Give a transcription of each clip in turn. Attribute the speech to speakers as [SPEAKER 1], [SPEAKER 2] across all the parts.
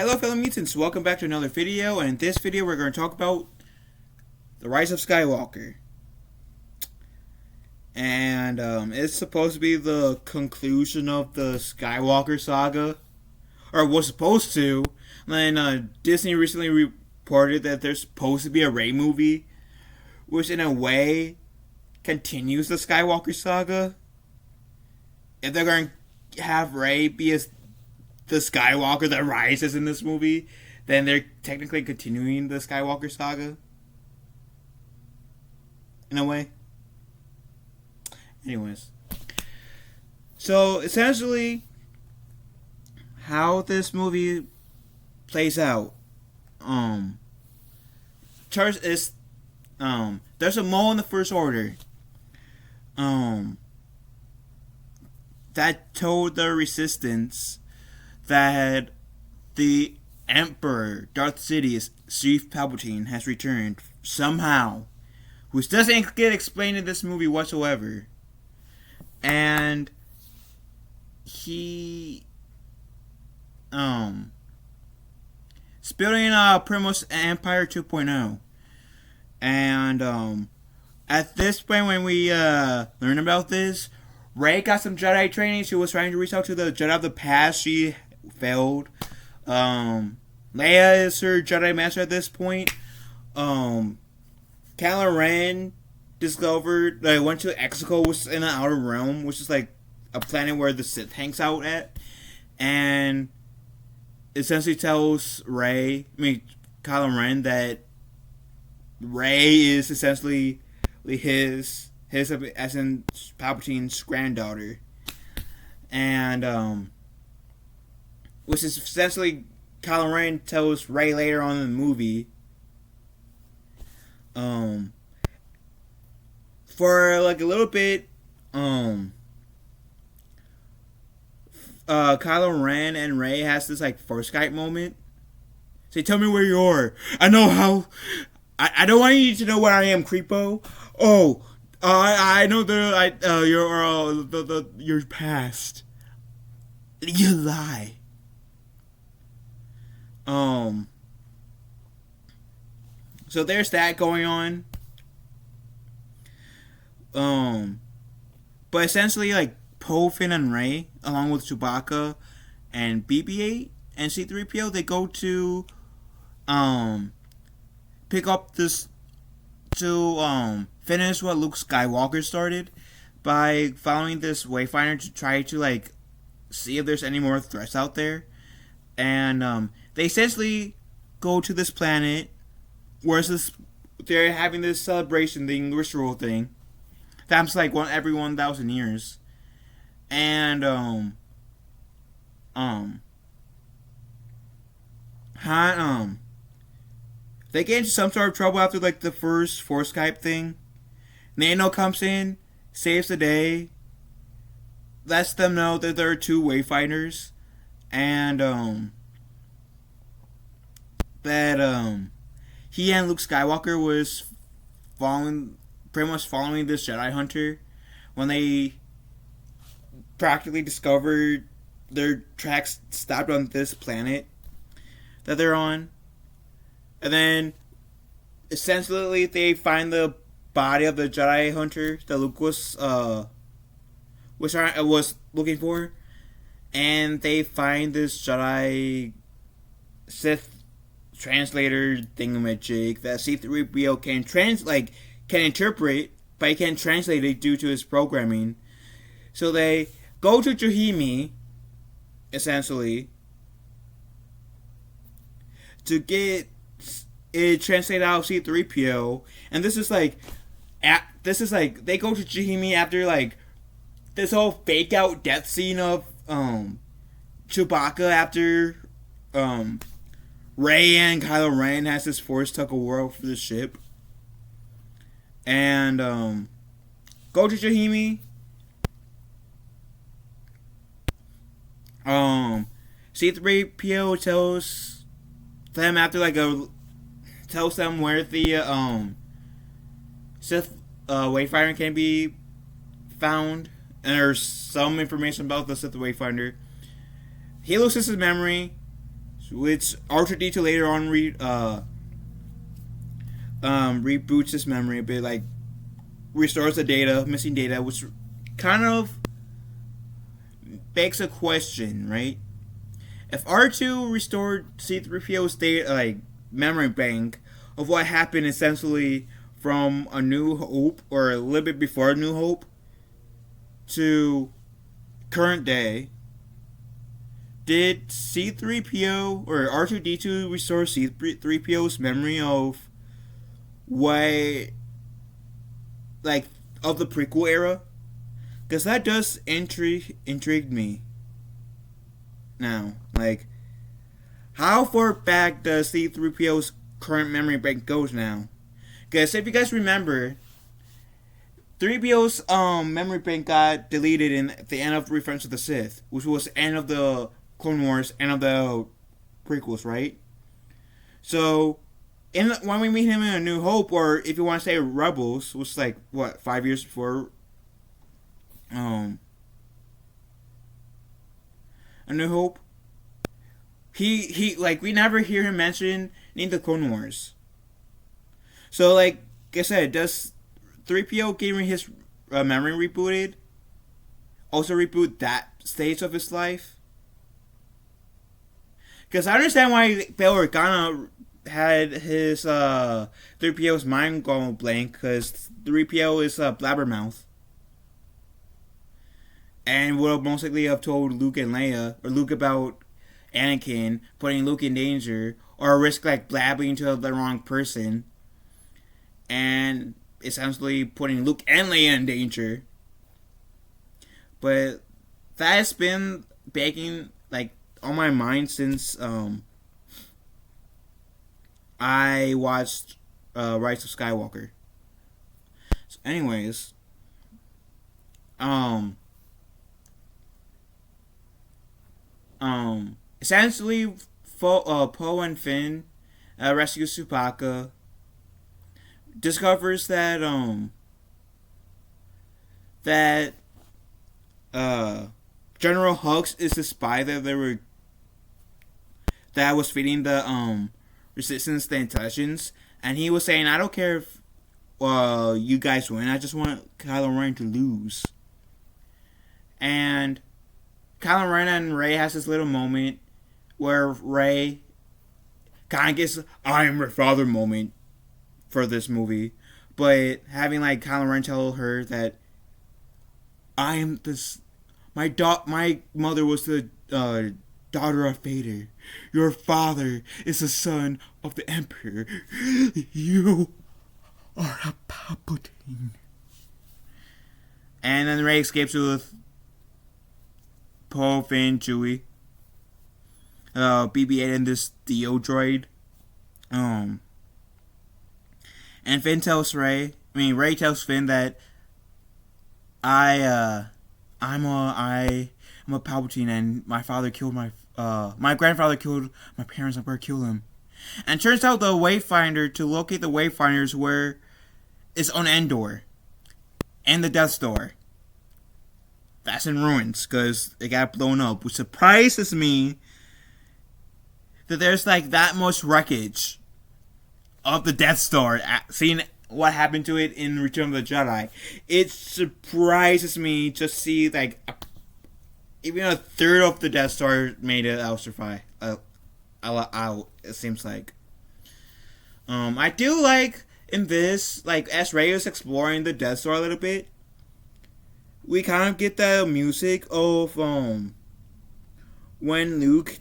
[SPEAKER 1] Hello fellow mutants, welcome back to another video, and in this video we're going to talk about the Rise of Skywalker. And it's supposed to be the conclusion of the Skywalker saga, or was supposed to. And Disney recently reported that there's supposed to be a Rey movie, which in a way continues the Skywalker saga. If they're going to have Rey be the Skywalker that rises in this movie, then they're technically continuing the Skywalker saga. In a way. Anyways. So, essentially, how this movie plays out. There's a mole in the First Order. That told the Resistance that the Emperor, Darth Sidious, Chief Palpatine, has returned somehow, which doesn't get explained in this movie whatsoever. And he is building pretty much Empire 2.0. And at this point, when we learn about this, Rey got some Jedi training. She was trying to reach out to the Jedi of the past. She failed. Leia is her Jedi Master at this point. Kylo Ren discovered, went to Exegol, which is in the Outer Realm, which is like a planet where the Sith hangs out at, and essentially tells Kylo Ren that Rey is essentially his as in Palpatine's granddaughter, and which is essentially Kylo Ren tells Rey later on in the movie. For like a little bit, Kylo Ren and Rey has this like Force Skype moment. Say, tell me where you are. I know how. I don't want you to know where I am, creepo. Oh, I know your past. You lie. So there's that going on. But essentially, like, Poe, Finn, and Rey, along with Chewbacca and BB-8 and C-3PO, they go to pick up this to finish what Luke Skywalker started by following this Wayfinder to try to like see if there's any more threats out there. And they essentially go to this planet where they're having this celebration, the English rule thing. That's like every 1,000 years. And they get into some sort of trouble after like the first Force Skype thing. Nano comes in, saves the day, lets them know that there are two Wayfinders, and that he and Luke Skywalker was pretty much following this Jedi Hunter when they practically discovered their tracks stopped on this planet that they're on. And then essentially they find the body of the Jedi Hunter that Luke was looking for, and they find this Jedi Sith translator thingamajig that C-3PO can interpret, but he can't translate it due to his programming. So they go to Jahimi, essentially, to get it translated out of C-3PO, and this is like they go to Jahimi after like this whole fake out death scene of Chewbacca after Rey and Kylo Ren has this Force tug of war for the ship. And go to Jahimi. C-3PO tells them tells them where the Sith Wayfinder can be found, and there's some information about the Sith Wayfinder. He loses his memory, which R2D2 later on reboots his memory a bit, like restores the data, missing data, which kind of begs a question, right? If R2 restored C-3PO's data, like memory bank of what happened essentially from A New Hope or a little bit before A New Hope to current day, did C-3PO or R2D2 restore C-3PO's memory of what, like, of the prequel era? Because that does intrigue me. Now, like, how far back does C-3PO's current memory bank goes now? Because if you guys remember, 3PO's memory bank got deleted in the end of Revenge of the Sith, which was the end of the Clone Wars, end of the prequels, right? So, when we meet him in A New Hope, or if you want to say Rebels, which is like, what, 5 years before A New Hope, he like, we never hear him mention in the Clone Wars. So, like I said, does 3PO getting his memory rebooted also reboot that stage of his life? Because I understand why Bail Organa had his 3PO's mind going blank, because 3PO is a blabbermouth. And would most likely have told Luke and Leia, or Luke about Anakin, putting Luke in danger, or risk like blabbing to the wrong person, and essentially putting Luke and Leia in danger. But that has been begging, like, on my mind since I watched Rise of Skywalker. So anyways, essentially, Poe and Finn rescue Chewbacca. Discovers that General Hux is the spy that was feeding the Resistance the intelligence, and he was saying, "I don't care if you guys win. I just want Kylo Ren to lose." And Kylo Ren and Rey has this little moment where Rey kind of gets "I am your father" moment for this movie, but having like Kylo Ren tell her that I am this, my mother was the daughter of Vader. Your father is the son of the Emperor. You are a Palpatine. And then Rey escapes with Poe, Finn, Chewie, BB-8, and this Dio droid. And Finn tells Rey tells Finn that I'm a Palpatine, and my father killed my grandfather killed my parents. I'm going to kill him. And turns out the Wayfinder, to locate the Wayfinders, where is on Endor and the Death Star. That's in ruins because it got blown up, which surprises me that there's like that much wreckage of the Death Star. Seeing what happened to it in Return of the Jedi, it surprises me to see like even a third of the Death Star made it out survive. Out. It seems like. I do like in this, like as Rey is exploring the Death Star a little bit, we kind of get the music of when Luke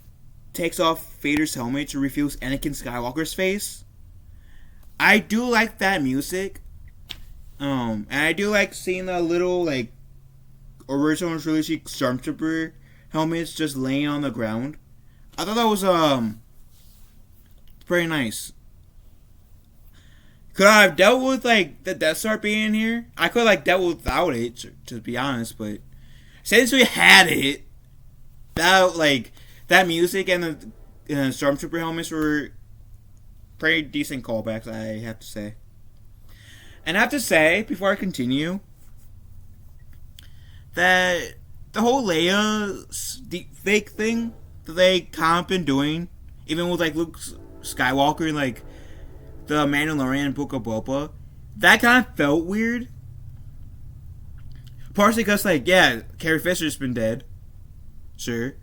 [SPEAKER 1] takes off Vader's helmet to reveal Anakin Skywalker's face. I do like that music. And I do like seeing the little like original trilogy Stormtrooper helmets just laying on the ground. I thought that was pretty nice. Could I have dealt with like the Death Star being here? I could have like dealt without it, to be honest. But since we had it, that music and the Stormtrooper helmets were pretty decent callbacks, I have to say. And I have to say, before I continue, that the whole Leia fake thing that they kind of been doing even with like Luke Skywalker and like the Mandalorian and Book of Boba, that kind of felt weird. Partially because like yeah, Carrie Fisher's been dead, sure,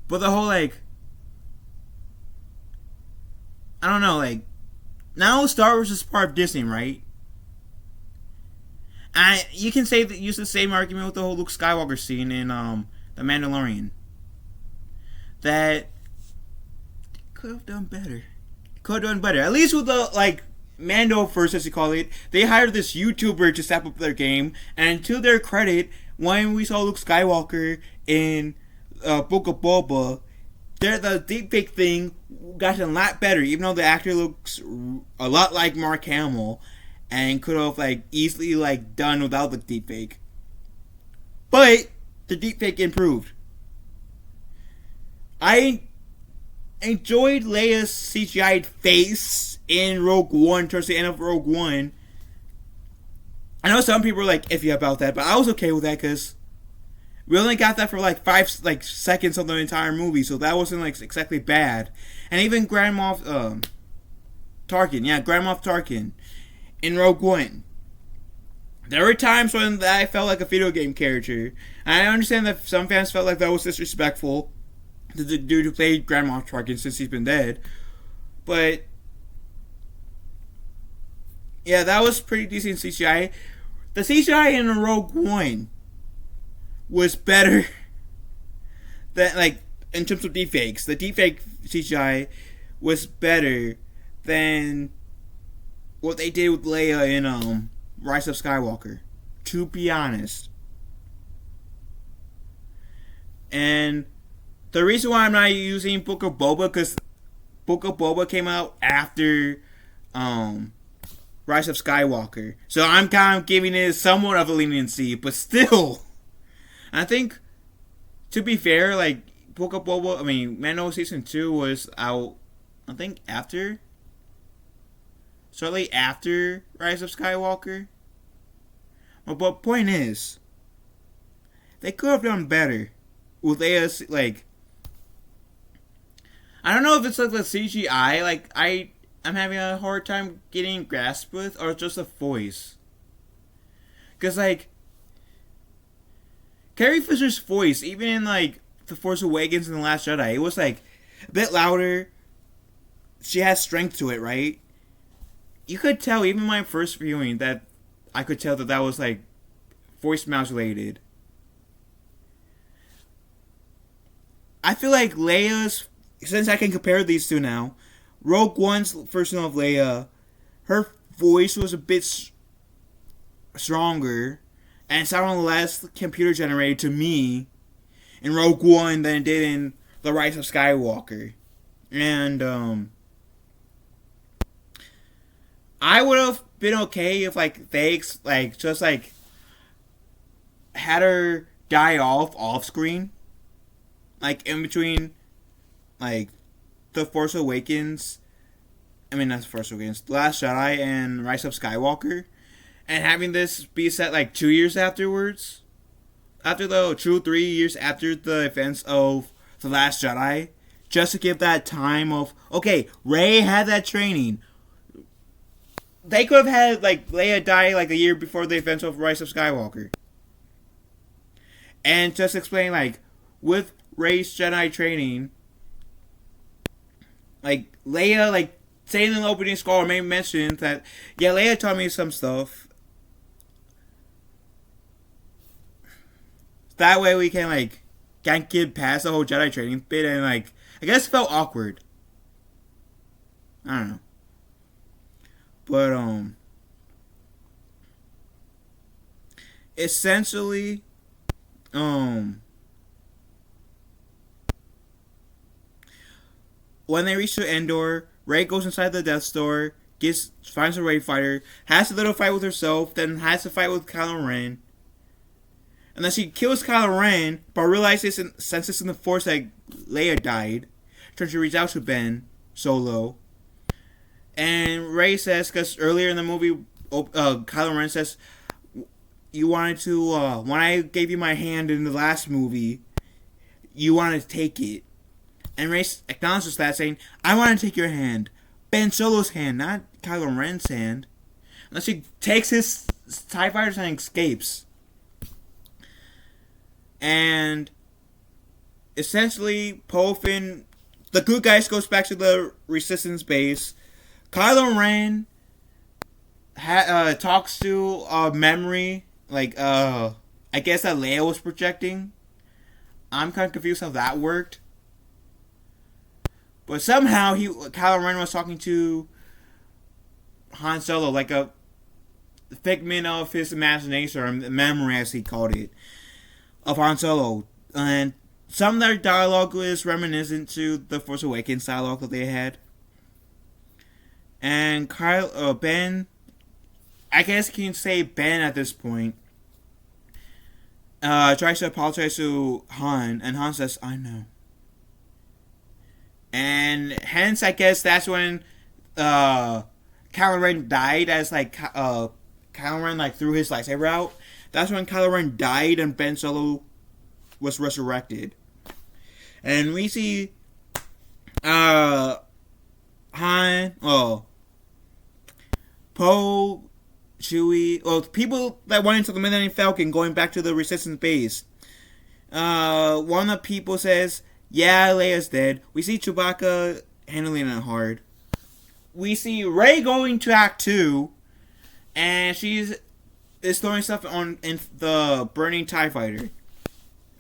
[SPEAKER 1] but the whole like I don't know like now Star Wars is part of Disney, right? You can say that use the same argument with the whole Luke Skywalker scene in the Mandalorian. That could have done better. Could have done better. At least with the like Mando first, as you call it, they hired this YouTuber to step up their game. And to their credit, when we saw Luke Skywalker in Book of Boba, the deepfake thing got a lot better. Even though the actor looks a lot like Mark Hamill, and could have like easily like done without the deepfake. But the deepfake improved. I enjoyed Leia's CGI face in Rogue One towards the end of Rogue One. I know some people are like iffy about that, but I was okay with that because we only got that for like 5 seconds of the entire movie, so that wasn't like exactly bad. And even Grand Moff Tarkin in Rogue One. There were times when I felt like a video game character. And I understand that some fans felt like that was disrespectful to the dude who played Grand Moff Tarkin since he's been dead. But yeah, that was pretty decent CGI. The CGI in Rogue One was better than, like, in terms of deepfakes. The deepfake CGI was better than what they did with Leia in Rise of Skywalker, to be honest. And the reason why I'm not using Book of Boba, because Book of Boba came out after Rise of Skywalker. So I'm kind of giving it somewhat of a leniency, but still, I think, to be fair, like, Book of Boba, Mando Season 2 was out, I think, shortly after Rise of Skywalker. But point is, they could have done better with Leia's, like, I don't know if it's like the CGI, like, I'm having a hard time getting grasp with, or just the voice. Because, like, Carrie Fisher's voice, even in, like, The Force Awakens and The Last Jedi, it was, like, a bit louder. She has strength to it, right? You could tell, even my first viewing, that I could tell that was, like, voice modulated. I feel like Leia's, since I can compare these two now, Rogue One's version of Leia, her voice was a bit stronger and sounded less computer generated to me in Rogue One than it did in The Rise of Skywalker. And I would have been okay if like they like just like had her die off screen, like in between like The Force Awakens, not The Force Awakens, The Last Jedi and Rise of Skywalker, and having this be set like 2 years afterwards, after the 3 years after the events of The Last Jedi, just to give that time of, okay, Rey had that training. They could have had like Leia die like a year before the events of Rise of Skywalker, and just explain like with Rey's Jedi training, like Leia, like saying in the opening scroll, may mention that Leia taught me some stuff. That way we can like can't get past the whole Jedi training bit, and like I guess it felt awkward. I don't know. But essentially, when they reach to Endor, Rey goes inside the Death Star, finds a Rey fighter, has a little fight with herself, then has a fight with Kylo Ren. And then she kills Kylo Ren, but realizes and senses in the Force that Leia died. Turns to reach out to Ben Solo. And Rey says, because earlier in the movie, Kylo Ren says, you wanted to, when I gave you my hand in the last movie, you wanted to take it. And Rey acknowledges that, saying, "I want to take your hand, Ben Solo's hand, not Kylo Ren's hand." And she takes his TIE fighters and escapes. And essentially, Poe Finn, the good guys, goes back to the Resistance base. Kylo Ren talks to a memory, I guess that Leia was projecting. I'm kind of confused how that worked. But somehow Kylo Ren was talking to Han Solo, like a figment of his imagination, or memory as he called it, of Han Solo. And some of their dialogue is reminiscent to the Force Awakens dialogue that they had. And Ben, I guess you can say Ben at this point, tries to apologize to Han, and Han says, "I know." And hence, I guess that's when Kylo Ren died, as Kylo Ren threw his lightsaber out. That's when Kylo Ren died and Ben Solo was resurrected. And we see Han, Poe, Chewie, people that went into the Millennium Falcon going back to the Resistance base. One of the people says, "Yeah, Leia's dead." We see Chewbacca handling it hard. We see Rey going to Act 2, and she's throwing stuff in the burning TIE fighter.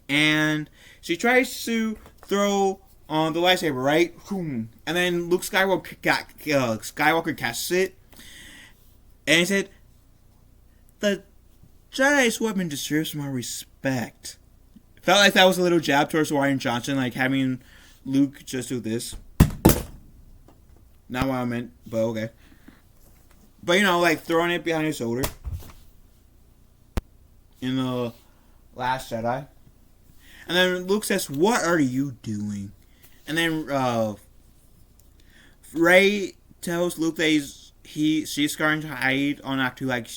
[SPEAKER 1] And she tries to throw on the lightsaber, right? And then Luke Skywalker catches it. And he said, "The Jedi's weapon deserves my respect." Felt like that was a little jab towards Rian Johnson, like having Luke just do this. Not what I meant, but okay. But throwing it behind his shoulder. In the Last Jedi. And then Luke says, "What are you doing?" And then Rey tells Luke that she's going to hide on Act 2 like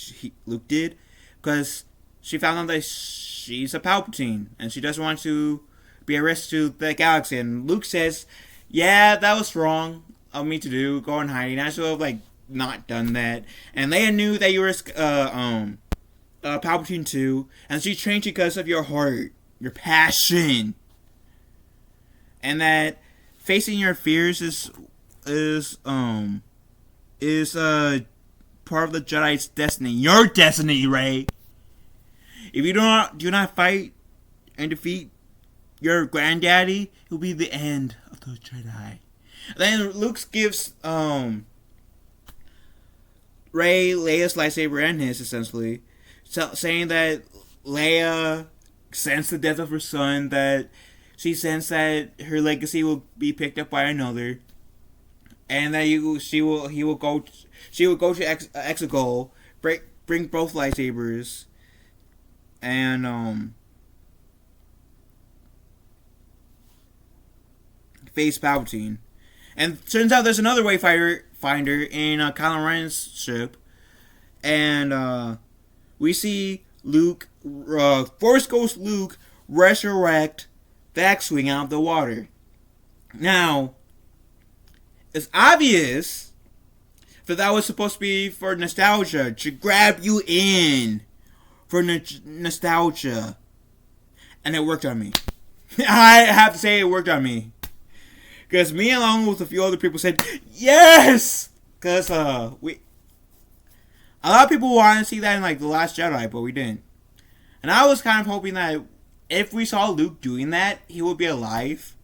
[SPEAKER 1] Luke did, because she found out that she's a Palpatine, and she doesn't want to be a risk to the galaxy. And Luke says, "Yeah, that was wrong of me to do. Go in hiding. I should have not done that." And Leia knew that you were Palpatine too, and she trained you because of your heart, your passion, and that facing your fears is part of the Jedi's destiny. Your destiny, Rey. If you do not fight and defeat your granddaddy, it will be the end of the Jedi. Then Luke gives Rey Leia's lightsaber and his, essentially, saying that Leia sensed the death of her son, that she sensed that her legacy will be picked up by another, and that she will go to Exegol, bring both lightsabers, and face Palpatine. And turns out there's another Wayfinder in Kylo Ren's ship, and we see Luke, Force Ghost Luke, resurrect the X-Wing out of the water. Now, it's obvious that was supposed to be for nostalgia, to grab you in for nostalgia. And it worked on me. I have to say it worked on me. Because me, along with a few other people, said, yes! Because a lot of people wanted to see that in The Last Jedi, but we didn't. And I was kind of hoping that if we saw Luke doing that, he would be alive.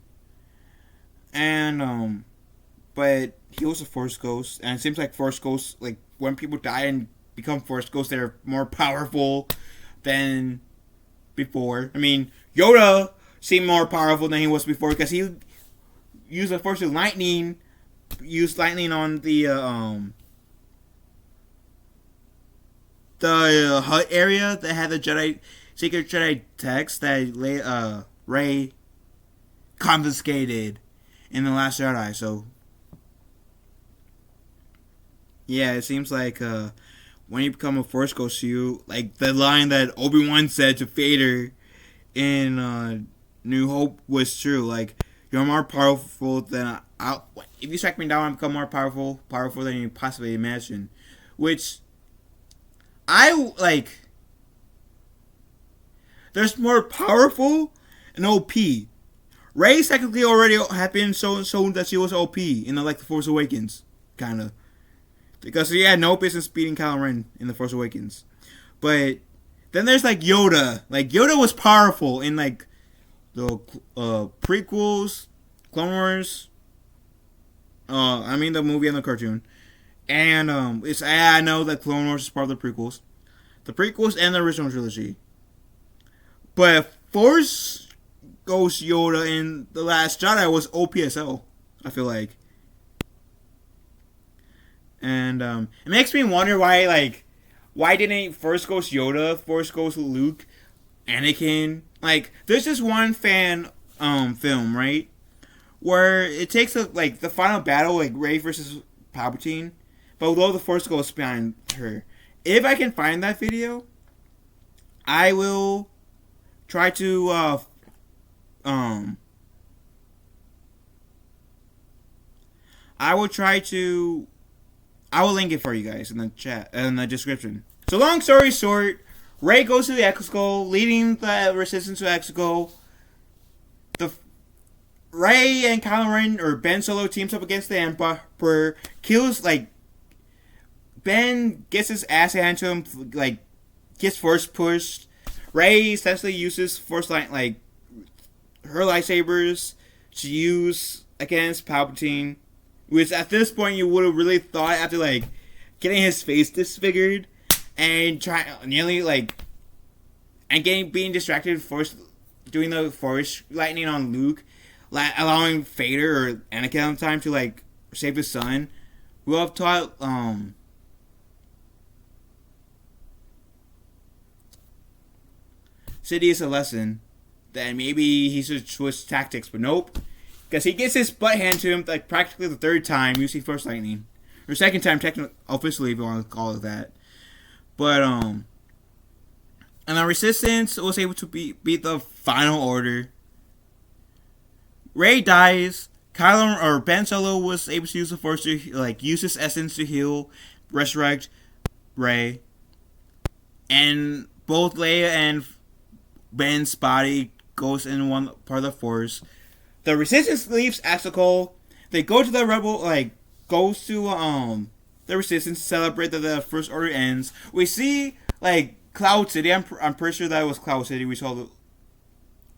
[SPEAKER 1] And, but he was a Force Ghost, and it seems like Force Ghosts, when people die and become Force Ghosts, they're more powerful than before. I mean, Yoda seemed more powerful than he was before, because he used the Force of Lightning, on the hut area that had the secret Jedi text that Rey confiscated in The Last Jedi. So yeah, it seems like when you become a Force Ghost, you the line that Obi-Wan said to Vader in New Hope was true. You're more powerful than I. If you strike me down, I become more powerful than you possibly imagine. Which I like. There's more powerful and OP. Rey technically already had been shown that she was OP in the Force Awakens, kind of, because she had no business beating Kylo Ren in the Force Awakens. But then there's Yoda. Yoda was powerful in the prequels, Clone Wars. I mean the movie and the cartoon, and I know that Clone Wars is part of the prequels and the original trilogy. But Force Ghost Yoda in The Last Jedi was OPSL, I feel like. And it makes me wonder why didn't Force Ghost Yoda, Force Ghost Luke, Anakin, there's this one fan film, right? Where it takes the final battle, Rey versus Palpatine, but with all the Force Ghosts behind her. If I can find that video, I will try to I will link it for you guys in the chat, in the description. So long story short, Rey goes to the Exegol, leading the resistance to Exegol. Rey and Kylo Ren, or Ben Solo, teams up against the Emperor, kills, Ben gets his ass handed to him, gets force pushed. Rey essentially uses force her lightsabers to use against Palpatine, which at this point you would have really thought, after getting his face disfigured and being distracted, doing the force lightning on Luke, allowing Vader or Anakin at the time to save his son. We have taught Sidious a lesson that maybe he should switch tactics, but nope. Because he gets his butt handed to him practically the third time using Force Lightning. Or second time, officially, if you want to call it that. But, and the Resistance was able to beat the Final Order. Rey dies. Ben Solo was able to use the Force to, use his essence to heal, resurrect Rey. And both Leia and Ben's body goes in one part of the Force. The Resistance leaves Exegol. They go to the Rebel, goes to the Resistance to celebrate that the First Order ends. We see Cloud City. I'm pretty sure that was Cloud City. We saw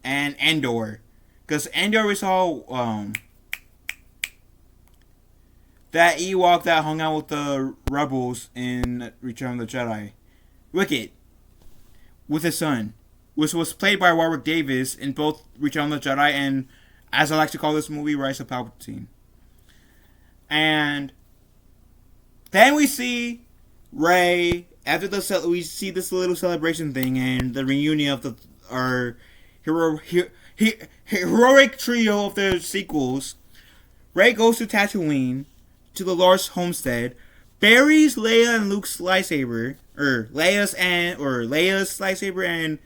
[SPEAKER 1] and Endor, because Endor we saw that Ewok that hung out with the rebels in Return of the Jedi, Wicket, with his son, which was played by Warwick Davis in both Return of the Jedi and, as I like to call this movie, Rise of Palpatine. And then we see Rey, after we see this little celebration thing and the reunion of our heroic trio of the sequels. Rey goes to Tatooine, to the Lord's homestead, buries Leia and Luke's lightsaber, or Leia's lightsaber and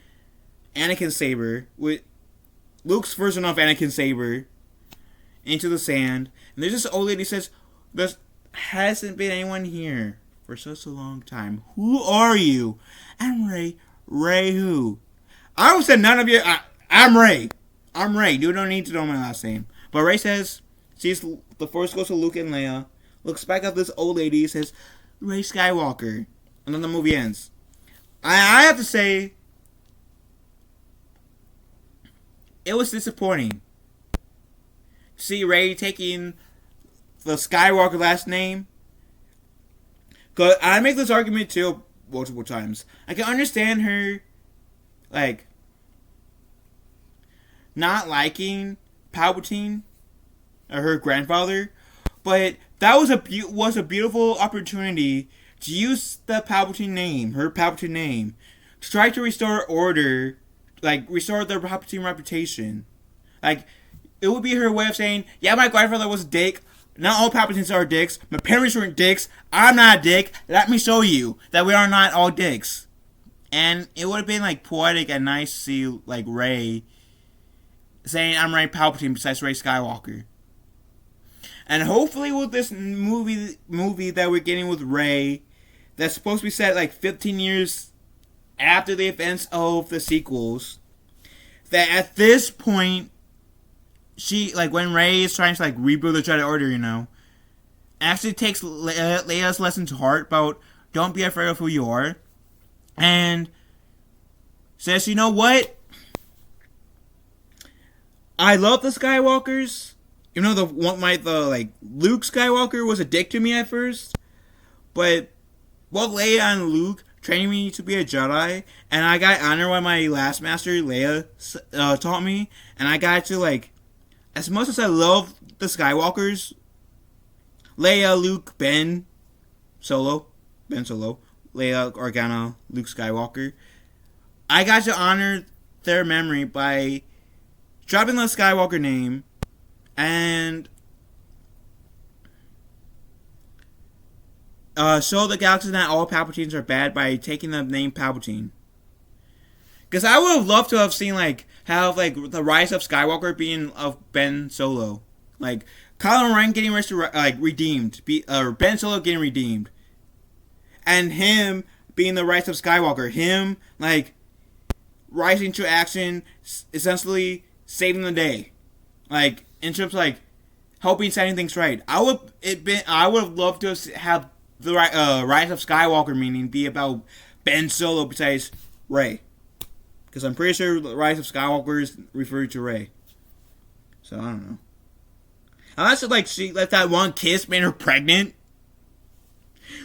[SPEAKER 1] Anakin's saber, with Luke's version of Anakin's saber, into the sand. And there's this old lady who says, "There hasn't been anyone here for such a long time. Who are you?" "I'm Rey." "Rey who?" "I would say none of you. I'm Rey. I'm Rey. You don't need to know my last name." But Rey says, sees the Force goes to Luke and Leia, looks back at this old lady, says, "Rey Skywalker." And then the movie ends. I have to say, it was disappointing. See Rey taking the Skywalker last name. Cause I make this argument too multiple times. I can understand her, not liking Palpatine or her grandfather, but that was a beautiful opportunity to use the Palpatine name, her Palpatine name, to try to restore order, restore their Palpatine reputation. It would be her way of saying, yeah, my grandfather was a dick. Not all Palpatines are dicks. My parents weren't dicks. I'm not a dick. Let me show you that we are not all dicks. And it would have been poetic and nice to see Rey saying I'm Rey Palpatine besides Rey Skywalker. And hopefully with this movie that we're getting with Rey, that's supposed to be set like 15 years after the events of the sequels, that at this point, she, like, when Rey is trying to, like, rebuild the Jedi Order, you know, actually takes Leia's lesson to heart about don't be afraid of who you are, and says, you know what? I love the Skywalkers, even though Luke Skywalker was a dick to me at first, but both Leia and Luke training me to be a Jedi, and I got honored by my last master, Leia, taught me, and I got to, like, as much as I love the Skywalkers, Leia, Luke, Ben Solo, Leia Organa, Luke Skywalker, I got to honor their memory by dropping the Skywalker name and show the galaxy that all Palpatines are bad by taking the name Palpatine. Because I would have loved to have seen, like, how, like, the rise of Skywalker being of Ben Solo. Like, Kylo Ren getting redeemed. Ben Solo getting redeemed. And him being the rise of Skywalker. Him, like, rising to action, essentially saving the day. Like, in terms of, like, helping setting things right. I would have loved to have the rise of Skywalker meaning be about Ben Solo besides Rey. Because I'm pretty sure the rise of Skywalker is referred to Rey. So, I don't know. Unless, like, she let that one kiss made her pregnant.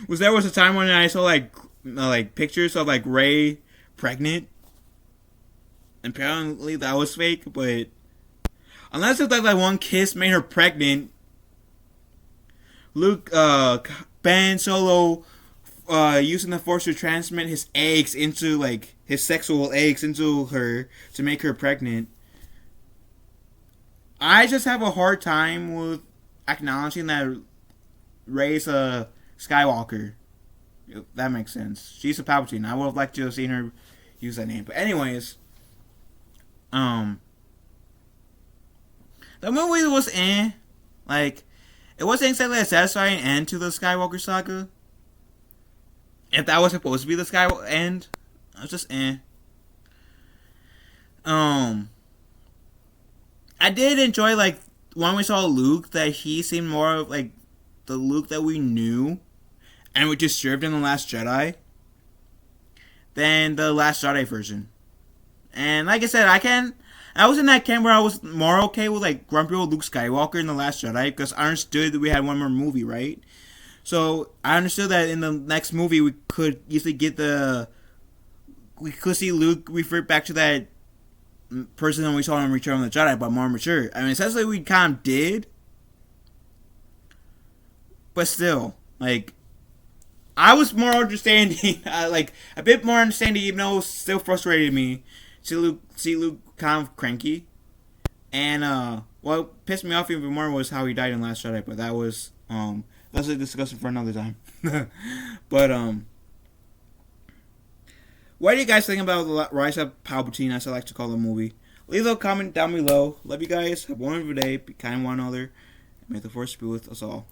[SPEAKER 1] There was a time when I saw, like pictures of, like, Rey pregnant. Apparently that was fake, but unless it's like that one kiss made her pregnant, Ben Solo, using the Force to transmit his eggs into, like, his sexual eggs into her to make her pregnant. I just have a hard time with acknowledging that Rey's a Skywalker. If that makes sense. She's a Palpatine. I would have liked to have seen her use that name. But anyways, the movie was like, it wasn't exactly a satisfying end to the Skywalker saga. If that was supposed to be the Skywalker end, it was just I did enjoy, like, when we saw Luke, that he seemed more of, like, the Luke that we knew and we just served in The Last Jedi than the Last Jedi version. And like I said, I was in that camp where I was more okay with, like, grumpy old Luke Skywalker in The Last Jedi because I understood that we had one more movie, right? So I understood that in the next movie we could easily we could see Luke revert back to that person that we saw in Return of the Jedi, but more mature. I mean, essentially we kind of did, but still, like, I was more understanding, like, a bit more understanding, even though it still frustrated me to see Luke kind of cranky. And what pissed me off even more was how he died in Last Jedi, but that's a discussion for another time. But what do you guys think about the Rise of Palpatine, as I like to call the movie? Leave a comment down below. Love you guys. Have a wonderful day. Be kind to one another. May the Force be with us all.